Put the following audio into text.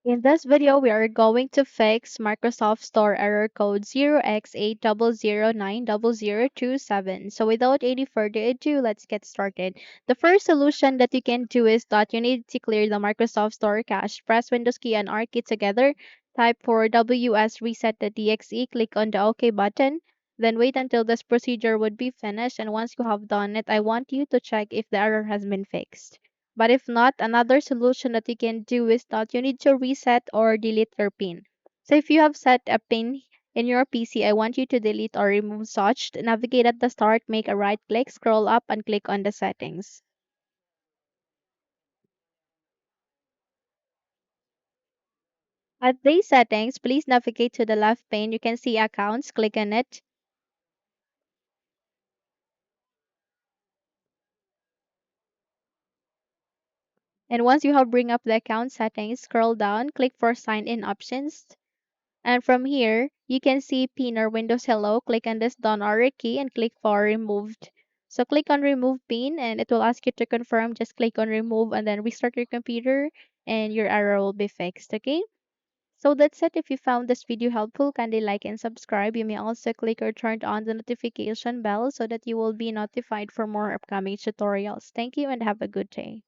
In this video, we are going to fix Microsoft Store error code 0x80090027. So without any further ado, let's get started. The first solution that you can do is that you need to clear the Microsoft Store cache. Press Windows key and R key together. Type for ws reset.exe, click on the OK button. Then wait until this procedure would be finished, and once you have done it, I want you to check if the error has been fixed. But if not, another solution that you can do is that you need to reset or delete your PIN. So if you have set a PIN in your PC, I want you to delete or remove such. Navigate at the start, make a right click, scroll up, and click on the settings. At these settings, please navigate to the left pane. You can see accounts, click on it. And once you have bring up the account settings, scroll down, click for sign in options. And from here, you can see Pin or Windows Hello. Click on this down arrow key and click for removed. So click on remove pin and it will ask you to confirm. Just click on remove and then restart your computer and your error will be fixed. Okay. So that's it. If you found this video helpful, kindly like and subscribe. You may also click or turn on the notification bell so that you will be notified for more upcoming tutorials. Thank you and have a good day.